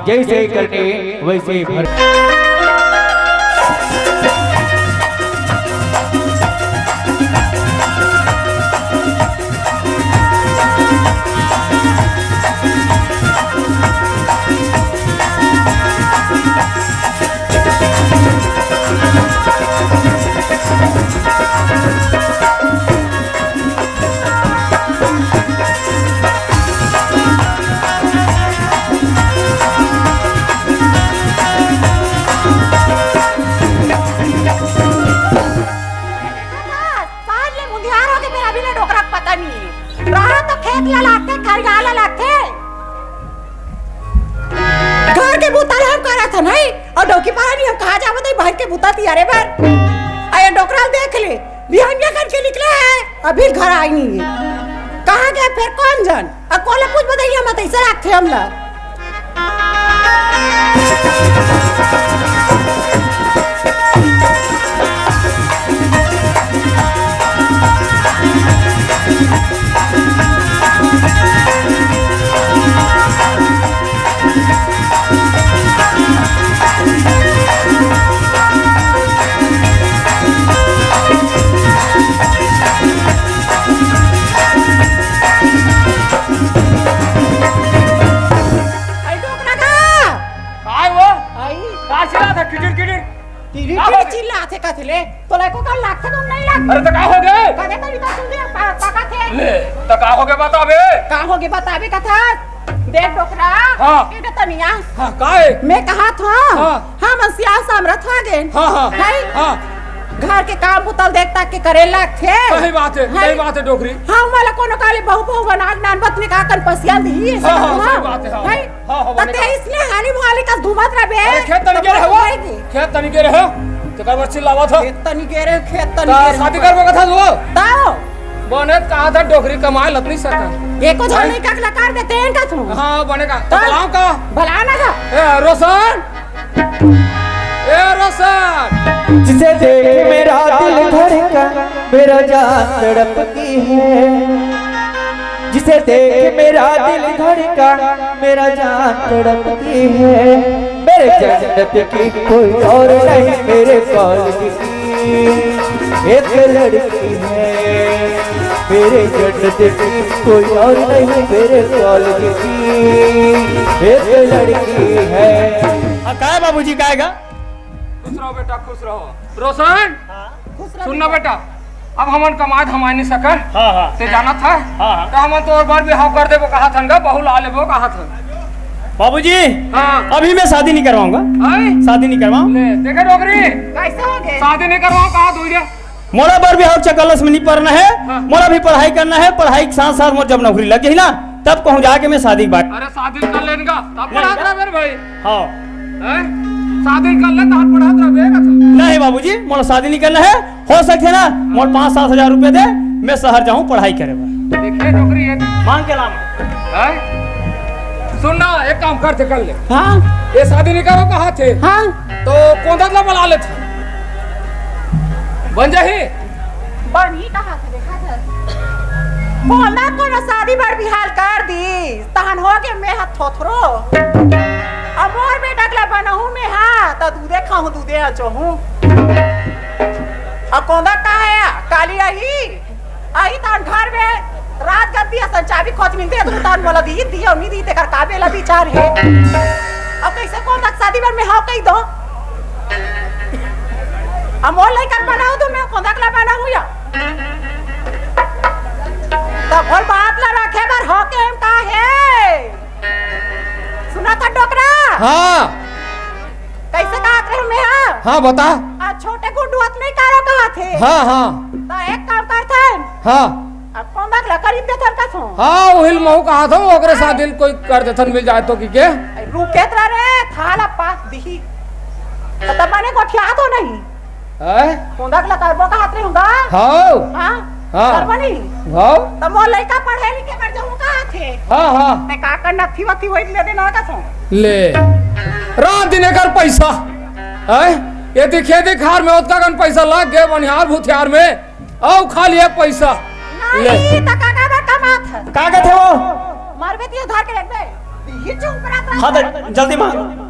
जैसे करने वैसे भर। घर के बुता हम करा था नहीं और डोकी पारा नहीं हम कहा जावत है भाई के बुता तियारे पर आया डोकराल देख ले बिहानिया करके निकले है अभी घर आई नहीं है कहाँ गए फिर कौन जन अब कोला कुछ बताइए मत ऐसा रखते हम ला चिल्लाते कथले तो लाइको का लागते तुम नहीं लाग अरे तो का हो गए कदे तो इतना सुन दिया ताका थे ले तो का हो गए बता बे का हो गए बता बे कथा देख डोकरा हां इधर तनिया हां काहे मैं कहा था हां हम सिया सामरथ आ गए हां हां घर के काम पुतल देखता के करेला थे सही बात है डोकरी हम वाला कोनो काले बहु बहु बनाग नान बतने का कर पसियाल दी हां सही बात है हां तते इसलिए हानी मुहाली का घुमत रहे खेत तनिके रहो खेत तनिके रहो तकर बाद चिल्लावा था खेत तनिके रे खेत तनिके शादी करबे कथा जो ताओ बने कहा था डोकरी कमाए लतनी सरकार एको झोली का लकार देते हैं का तू हां बनेगा तो बुलाओ का भलाना का ए रोशन जिसे देख मेरा दिल धड़का मेरा जान तड़पती है जिसे देख मेरा दिल धड़का मेरा जान तड़पती है मेरे जन्नत की कोई और नहीं मेरे कॉलेज की एक लड़की है मेरे जन्नत की कोई और नहीं मेरे कॉलेज की एक लड़की है। क्या बाबूजी कहेगा खुश रहो बेटा खुश रहो रोशन सुनना बेटा अब हमन कमाद हमारे नहीं सकल ते जाना था तो हमन तो और बार बिहाव कर देबो कहा था बहु ला लेबो कहा था बाबूजी हाँ अभी मैं शादी नहीं करवाऊंगा शादी नहीं करवाऊं ले देखे डोकरी कैसे हो गए शादी नहीं करवाऊं कहा दूर जा मोरा बार बिहाव चकलस में नहीं पढ़ना है मोरा भी पढ़ाई करना है पढ़ाई के साथ साथ मोर जब नौकरी लग गई ना तब कहूँ जाके मैं शादी की बात अरे शादी कर लेगा तब पढ़ा रहा मेरे भाई हाँ शादी कर ले तब पढ़ा रहा नहीं बाबूजी मोरा शादी नहीं करना है हो सकते ना मोर 5-7 हजार रुपए दे मैं शहर जाऊँ पढ़ाई करे देखिए नौकरी है मांग के लाम सुनना एक काम करते कर ले हाँ ये शादी नहीं करो कहा थे हाँ तो कौन सा बुला लेते बन जाही बनी कहा था देखा था बोला कोनो शादी बड़ बिहार कर दी तहन हो गए मैं हाथ थोथरो अब मोर बेटा के बनहू में हां त दूधे खाऊं दूधे अचहूं अब कोंदा का है काली आई तहन घर में रात गद्दी असन चाबी खोज मिलते तो तान बोला दी उम्मीद ही तेकर काबेला विचार है अब कैसे कौन तक शादी में हां कह दो हम और लेकर बनाओ तो मैं कौन तक ला बनाऊं या तब और बात ला रखे बार हो के हम का है सुना था डोकरा हां कैसे कहा थे मैं हां बता आज छोटे गुड्डू नहीं करो कहा थे हां तो एक काम करते हां अब कौन तक ला करीब देथन का छो हां ओहिल महू कहा था ओकरे साथ दिन कोई कर देथन मिल जाए तो की के रुके रे थाला पास दी तब माने को ठिया तो नहीं कौन तक ला करबो का हाथ रे होगा हां हां हां करबनी हां त मो लइका पढ़े लिखे कर जाऊं कहा थे हां मैं का करना थी वती होई ले देना का छो ले रात दिन कर पैसा है ये दिखे दिखार में उतना कन पैसा लग गए बनिहार भूथियार में औ खा लिया पैसा नहीं त का कमा था का थे वो मारबे ती उधार के रख दे ये चुप रहा हाँ तो जल्दी मांग।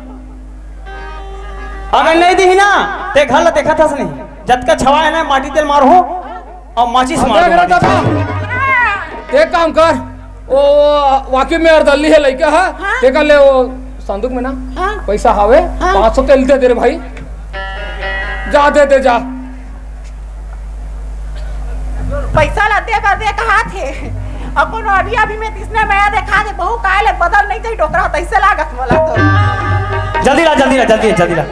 अगर नहीं दी ना ते घर ला देखा था नहीं जत का छवा है ना माटी तेल मार हो और माचिस मार देख रहा था एक काम कर वो वाकई में अर्दली है लड़का है हाँ? ते कर ले वो संदूक में ना हाँ? पैसा हावे हाँ? 500 तेल दे तेरे भाई जा दे दे जा पैसा लाते कर कहा थे अपन अभी में तिसने मैं देखा दे बहु काले बदल नहीं चाहिए डोकरा तैसे लागत वाला तो जल्दी ला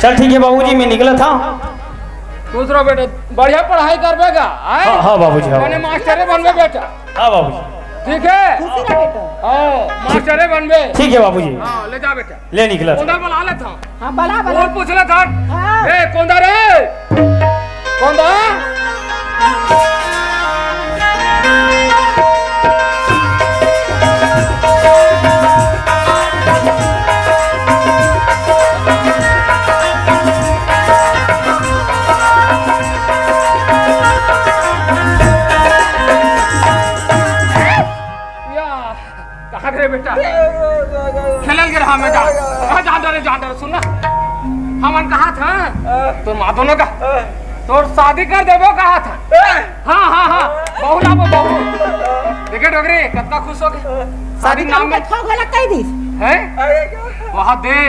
चल ठीक है बाबूजी मैं निकला था। खुश रहो बेटा बढ़िया पढ़ाई करबेगा हाँ बाबूजी हाँ मैंने मास्टर बनबे बेटा हाँ बाबूजी ठीक है खुशी रह बेटा मास्टर बनबे ठीक है बाबूजी हाँ ले जा बेटा ले निकला था। कौन बुला ले था हाँ बला और पूछ ले था हाँ। ए कौन रे कौन बेटा खेलल गिर हमें जा जान दे सुन ना हमन कहा था तो माँ दोनों का तोर शादी कर देबो कहा था हाँ बहू लाबो बहू देखे डोगरी कितना खुश हो गए शादी नाम में खो गला कह दी है वहाँ दे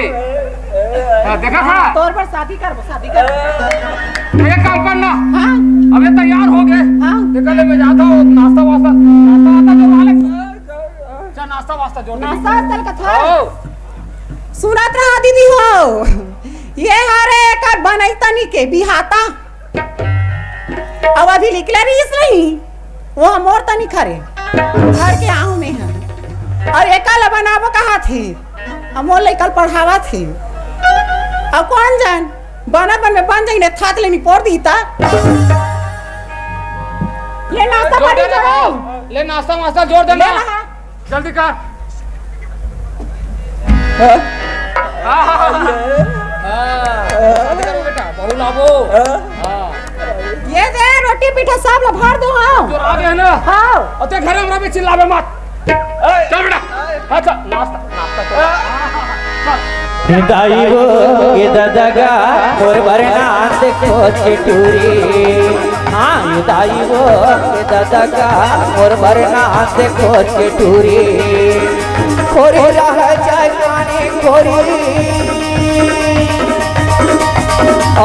देखा था तोर पर शादी कर एक काम करना हाँ अबे तैयार हो गए हाँ निकले मैं जाता हूँ नाश्ता वास्ता जो वाले नाश्ता वास्ता जोड़ नाश्ता तल का था सुनत रहा दीदी हो ये हरे कर बनई तनी के बिहाता अब अभी निकले रही इस नहीं वो हम और तनी खरे घर के आऊ में है और एकल बनाबो कहा थे हम और लेकल पढ़ावा थे अब कौन जान बनत बन में बन जाई ने थाक लेनी पड़ दी ता ले नाश्ता पानी जोड़ो ले नाश्ता वास्ता जोड़ देना ले रहा जल्दी कर बेटा बहु लाबो ये दे रोटी पीठा सब ला भर दो हाँ जो आ गए ना हाँ और ते घरे हमरा भी चिल्लावे मत चल बेटा अच्छा नाश्ता दाई वो ये ददगा और वरना देखो चिटूरी हाँ ये दाई वो ये ददगा और वरना देखो चिटूरी खोरी रह जाए पानी खोरी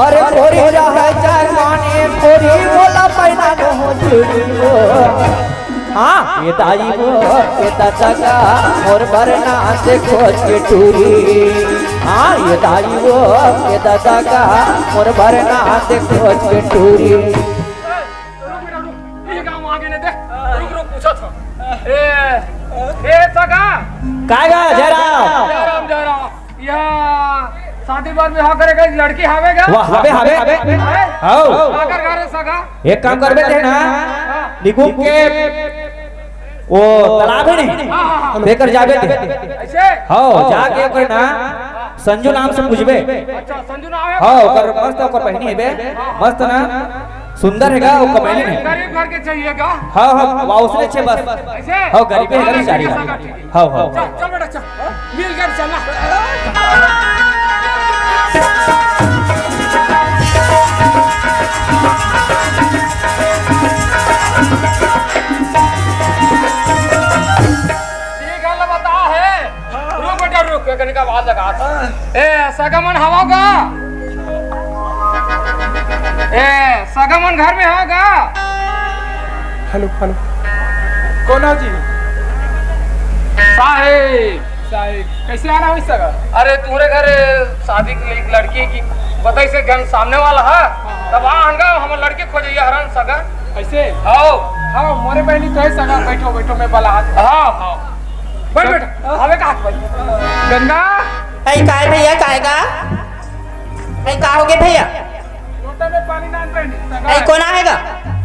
और खोरी रह जाए पानी खोरी बोला पैदा हो चुरी वो हाँ ये दाई वो ये ददगा और वरना देखो चिटूरी हाँ ये दाई वो ये ददगा और वरना देखो चिटूरी कागा जयराम शादी बाद में हाँ करेगा लड़की हावेगा हवे हाउ आकर घरे सगा एक काम करबे थे ना निकुम के वो तालाब है नहीं लेकर जाबे थे ऐसे हाउ जाके ओकर ना संजू नाम से पूछबे अच्छा संजू ना आवे हाउ ओकर मस्त ओकर पहनी है बे मस्त ना सुंदर हैगा वो कमैली नहीं गरीब घर के चाहिएगा हाँ हाँ वाह उसने छे बस ऐसे हाउ गरीब है गरीब सारी हाउ हाउ चल बेटा चल मिल कर चलना करने का आवाज लगा था ए सगमन हवागा ए सगमन घर में होगा हेलो कौन हो जी साहिब कैसे आना हो सगा अरे तुम्हारे घर शादी के लिए लड़की की बताई से घर सामने वाला है तब आएगा हम लड़की खोजिए हरन सगा ऐसे आओ हाँ मोरे बहनी तो है सगा बैठो मैं बला हाँ बैठ हमें कहा भाई गंगा ऐ काय भैया काय का ऐ का हो गए भैया लोटा में पानी ना पहनी ऐ कौन आएगा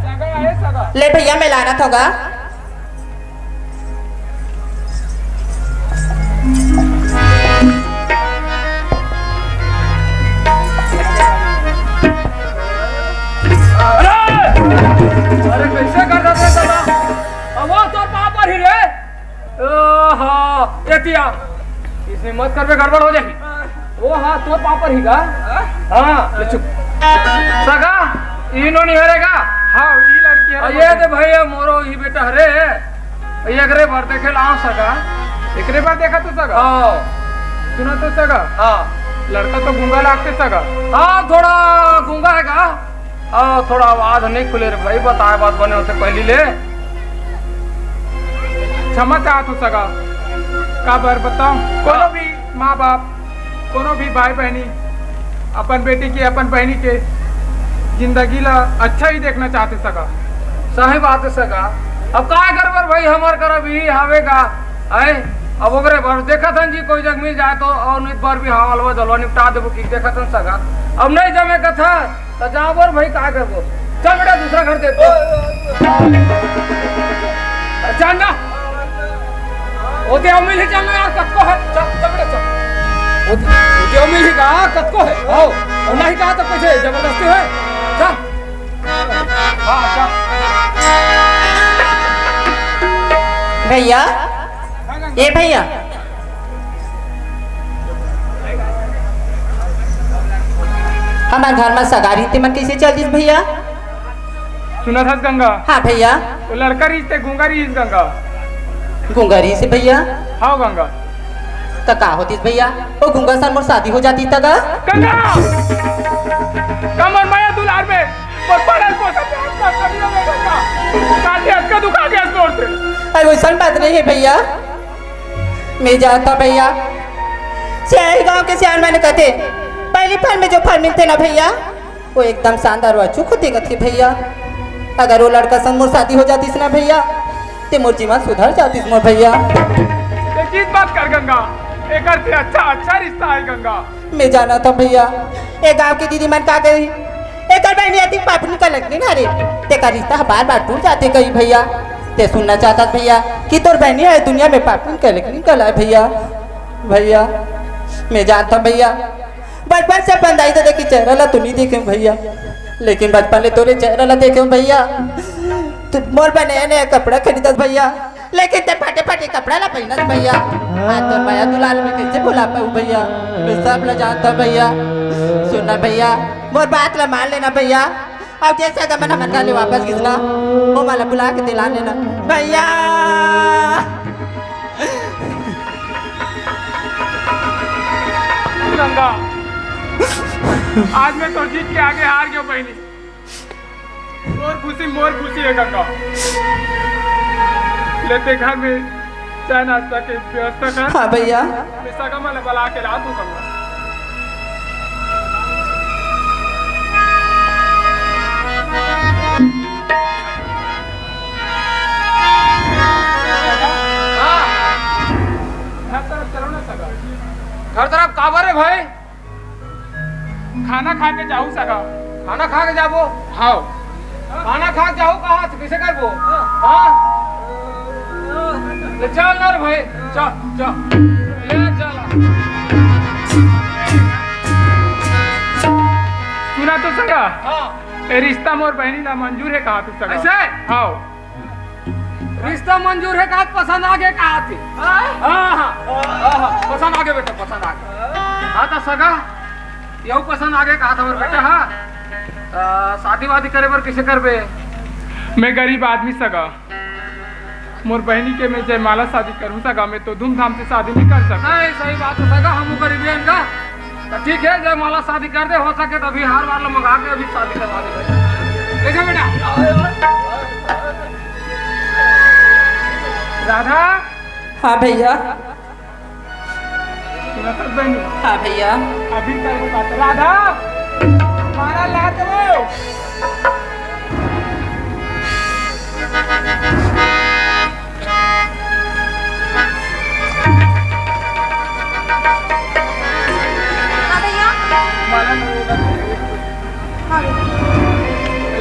सगा है सगा ले भैया मैं लाना होगा अरे कैसे कर रहे थे दादा वो तो बाप ओहो एतिया इसमें मत करबे गड़बड़ हो जाही ओ हाँ तो पापर ही का हाँ ले चुप सगा इनो नहीं हरेगा हाँ ये लड़की है ये दे भैया मोरो ही बेटा हरे ये अगरे भर देखे लाओ सगा एकरे बाद देखा तो सगा हाँ सुना तो सगा हाँ लड़का तो गूंगा लागते सगा हाँ थोड़ा गूंगा है का हाँ थोड़ा आवाज नहीं खुले रे भाई बताए बात बने होते पहली ले क्षमा चाह तो सगा का बार बताऊं कोनो भी माँ बाप कोनो भी भाई बहनी अपन बेटी की अपन बहनी के जिंदगी ला अच्छा ही देखना चाहते सगा सही बात है सगा अब का करबर भाई हमार करब ही हावेगा है अब ओकरे भर देखा था जी कोई जग मिल जाए तो और नहीं बार भी हावल हो दलवा निपटा देबो की देखा था सगा अब नहीं जमे कथा तो जाबर भाई का करबो चल बेटा दूसरा घर दे चल ना ओते अमिल ही चल यार कतको है चल चल बेटा चल ओते अमिल ही का कतको है आओ और नहीं कहा तो कैसे जबरदस्ती है चल हां चल भैया ए भैया हमारे घर में सगारी थी मन कैसे चल जिस भैया सुना था गंगा हाँ भैया वो लड़का रीस थे गूंगा रीस गंगा गुंगारी से भैया हाँ गंगा तो का होती भैया वो गुंगा सर मोर शादी हो जाती तक गंगा कमर माया दुलार में और पड़ल को काटे हक्का दुखा गया तोड़ से अरे वैसा बात नहीं है भैया मैं जाता भैया शहर गांव के सियान मैंने कहते पहली फल में जो फल मिलते ना भैया वो एकदम शानदार और अचूक होते थे भैया अगर वो लड़का संग मोर शादी हो जाती ना भैया ते मोर जीवन सुधर जाती मोर भैया किस बात कर गंगा एक से अच्छा रिश्ता है गंगा मैं जाना था भैया एक गांव की दीदी मन का गई एक बहनी आती पापनी का लगनी ना रे ते का रिश्ता बार बार टूट जाते कहीं भैया ते सुनना चाहता भैया कि तोर बहनी है दुनिया में पापनी का लगनी कल है भैया भैया मैं जानता भैया बचपन से बंदाई तो देखी चेहरा ला तू नहीं देखे भैया लेकिन बचपन ले तोरे चेहरा ला देखे भैया तू मोर बने नया कपड़ा खरीदत भैया लेकिन ते फटे फटे कपड़ा ला पहनत भैया हाँ तो भैया दुलाल में कैसे भुला पाऊँ भैया मैं सब ला जानता भैया सुनना भैया मोर बात ला मान लेना भैया अब जैसे अगर मैंने हमारे गाली वापस खींचना वो माला बुला के दिला लेना भैया गंगा आज मैं तो जीत के आगे हार गया बहनी मोर खुशी है गंगा लेते घर में चाय नाश्ता की व्यवस्था कर हाँ भैया सगा मैं बला के ला दूं गंगा घर तरफ काबर है भाई खाना खा के जाऊँ सगा खाना खा के जाबो हाँ खाना खा के जाओ कहाँ कैसे करबो हाँ ले चल ना रे भाई चल चल ले चल सुना तो सगा हाँ ए रिश्ता मोर बहनी ला मंजूर है कहा तू सगा ऐसे हाँ रिश्ता मंजूर है कहा पसंद आ गया कहा थी हाँ पसंद आ गया बेटा पसंद आ गया हाँ तो सगा यही पसंद आ गया कहा था मेरे बेटा हाँ शादी वादी करे पर किसे करबे मैं गरीब आदमी सगा मोर बहनी के मैं जयमाला शादी करूँ सगा मैं तो धूमधाम से शादी नहीं कर सकता नहीं सही बात है सगा हम गरीब हैं इनका तो ठीक है जयमाला शादी कर दे हो सके तो अभी हार वार मंगा के अभी शादी करवा दे कैसे बेटा राधा हाँ भैया सुना था बहनी हाँ भैया अभी तक बात राधा हमारा ला दो माला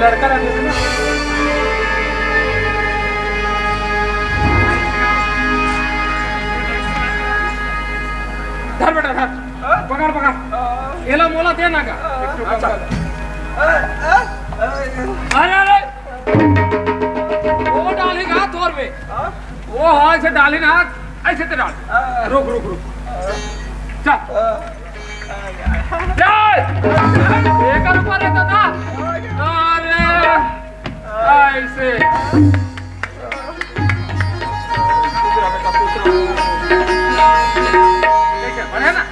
लड़का रहने से ना धर बेटा धर पकड़ पकड़ एला मोला दे ना का अच्छा अरे अरे वो डाली का तोर में वो हाँ इसे डाली ना ऐसे तो डाल। रुक रुक रुक। चल। चल। एक और ऊपर रहता था। अरे ऐसे। बढ़िया ना?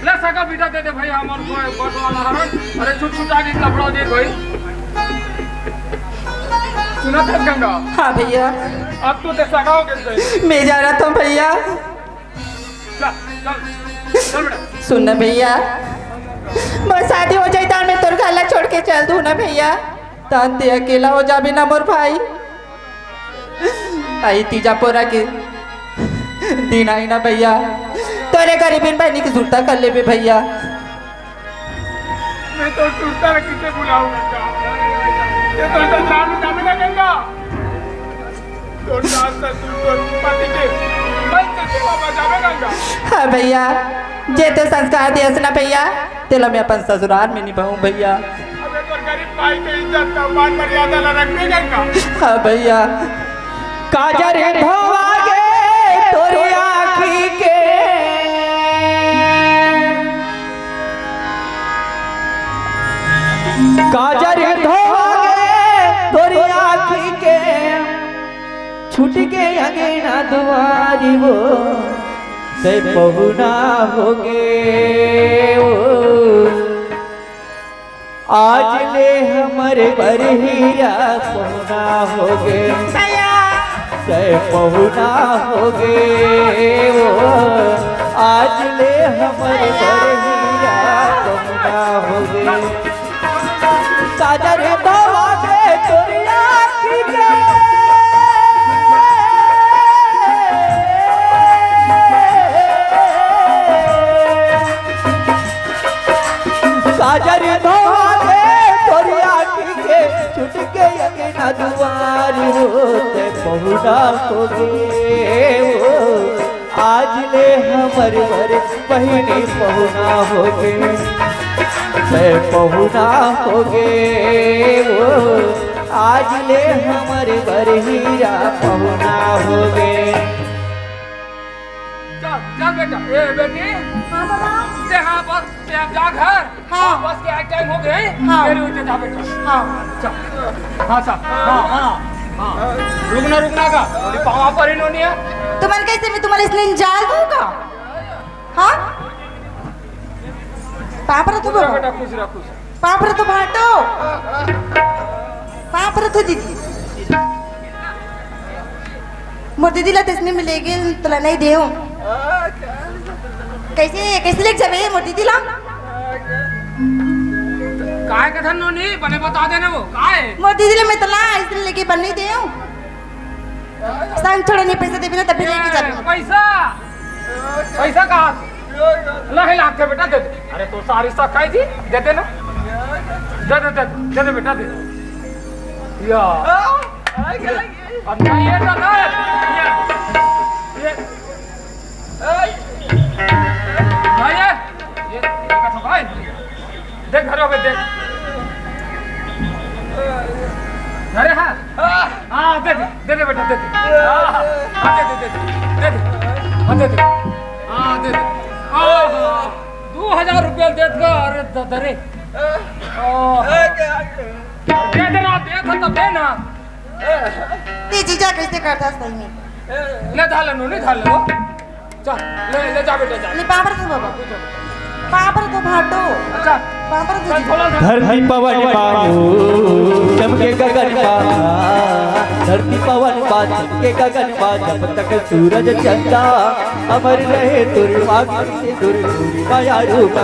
ले सका बीटा दे दे भाई हमारे को बट वाला हरण। अरे छुट छुटा के कपड़ा दे भाई। सुना था गंगा? हाँ भैया अब तो ते सगा हो गए। मैं जा रहा था भैया। चल चल चल बेटा। सुन ना भैया, मैं शादी हो जाए तान मैं तोर गला छोड़ के चल दूँ ना भैया। तान ते अकेला हो जाबे ना मोर भाई। आई तीजा पोरा के दिन आई ना भैया, तोरे गरीबीन बहनी की जुड़ता कर ले बे भैया। मैं तो टूटता है किसे बुलाऊंगा? ये तो संसार में जामे ना गंगा। तो सास ससुर तो पति के मन से सेवा में जामे गंगा। हाँ भैया, जे तो संस्कार दियस ना भैया, तेला मैं अपन ससुराल में निभाऊं भैया। अबे तो गरीब भाई के इज्जत का मान मर्यादा ला रखने गंगा। हाँ भैया। काजर धोवागे तोरी आँखी के, काजर धोवागे तोरी आँखी के, छूट के अंगना दुआरी वो से पहुना होगे वो। आज ले हमरे बरहिया पहुना होगे से पहुना होगे वो। आज ले हमरे बरहिया पहुना होगे। काजर धोवागे तोरी आँखी के, काजर धोवागे तोरी आँखी के, छूट के अंगना दुआरी होते पहुना होगे वो। आज ले हमर बर बहिनी पहुना होगे से पहुना होगे वो। आज ले हमर बर हीरा पहुना होगे। चल चल बेटा। ए बेटी। हाँ बाबा। ते हाँ बस ते अब जा घर। हाँ बस के टाइम हो गए। हाँ तेरे उठे जा बेटा। हाँ चल। हाँ चल। हाँ हाँ हाँ। रुकना का। थोड़ी पाँव पर ही नहीं है। तुम्हारे कैसे मैं तुम्हारे इसलिए जाल दूंगा? हाँ पापर तो बेटा खुश रह खुश। पापर तो भाटो पापर तो दीदी मोर दीदी ला तेसने मिलेगी तला नहीं देऊ। कैसे कैसे लेके जाबे मोर दीदी ला? काय का धन नहीं बने बता देना वो काय मोर दीदी ला मैं तला इसलिए लेके बन नहीं देऊ। संग थोड़ा नहीं पैसा देबे ना तब भी लेके जाबे। पैसा कहाँ नहीं लाख के बेटा दे दे। अरे तो सारी सा खाई थी दे दे ना। दे दे बेटा दे। या अब नहीं ये ना ये का तो भाई देख घरों में देख अरे हाँ हाँ दे बेटा दे दे। हाँ दे दे हाँ दे दे। 2000 रुपया दे दो। अरे दरे दे देना दे तो दे ना। ते जीजा कैसे करता सही में? ले धाले नो नहीं धाले लो। चल ले जा बेटा जा। ले पापर तो बाबा पापर तो भाटो। अच्छा पापर तो धरती पवन बाबू चमके गगन बाबा, धरती पवन बाबू चमके गगन बाबा। जब तक सूरज चंदा अमर रहे तुरमा से दूर माया रूप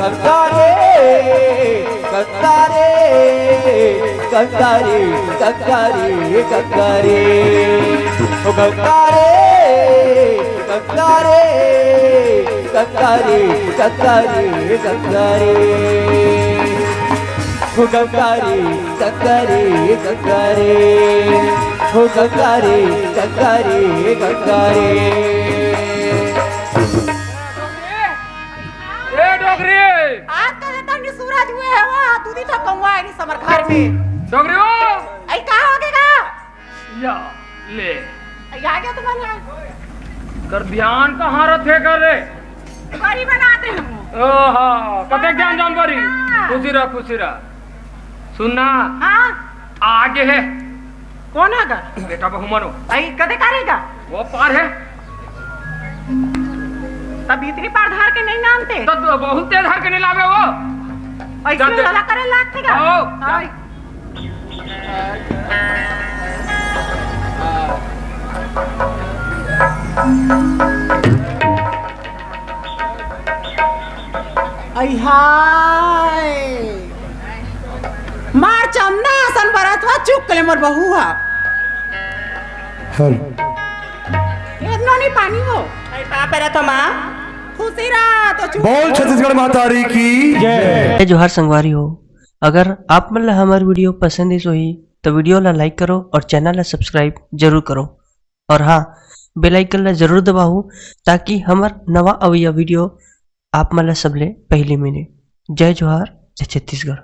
गंगा रे गंगा रे गंगा रे गंगा रे गंगा रे ओ गंगा रे गंगा रे गंगा रे गंगा रे गंगा रे हो गंगा रे गंगा रे गंगा रे हो गंगा रे गंगा रे गंगा रे। ए डोगरी आज तो देता नहीं सूरज हुए है वो दूधी तो कौवा है नहीं समर घर में। डोगरी ओ ऐ का हो गएगा? या ले आ गया तुम्हारे यहाँ। कर ध्यान कहाँ रखे कर रे? बड़ी बनाते हैं। ओहा कते ज्ञान जान बरी। खुशी रह सुनना। हाँ आगे है कौन आगा? बेटा बहु मनो आई कदे करेगा? वो पार है तब इतनी पार धार के नहीं नामते तो बहुत तेज हर के नहीं लावे वो। ऐसे जानते- लला करे लागते का? आओ, आई आई हाय मार चमना सन बरतवा चुप कले मोर बहुआ इतना नहीं पानी हो आई पाप रे तो मां खुशी रहा तो चुप बोल छत्तीसगढ़ मातारी की जय जोहार संगवारी हो। अगर आप मन ला हमार वीडियो पसंद है ही तो वीडियो ला लाइक करो और चैनल ला सब्सक्राइब जरूर करो और हाँ बेल आइकन ला जरूर दबाओ ताकि हमार नवा अवैया वीडियो आप मन ला सबले पहले मिले। जय जोहार जय छत्तीसगढ़।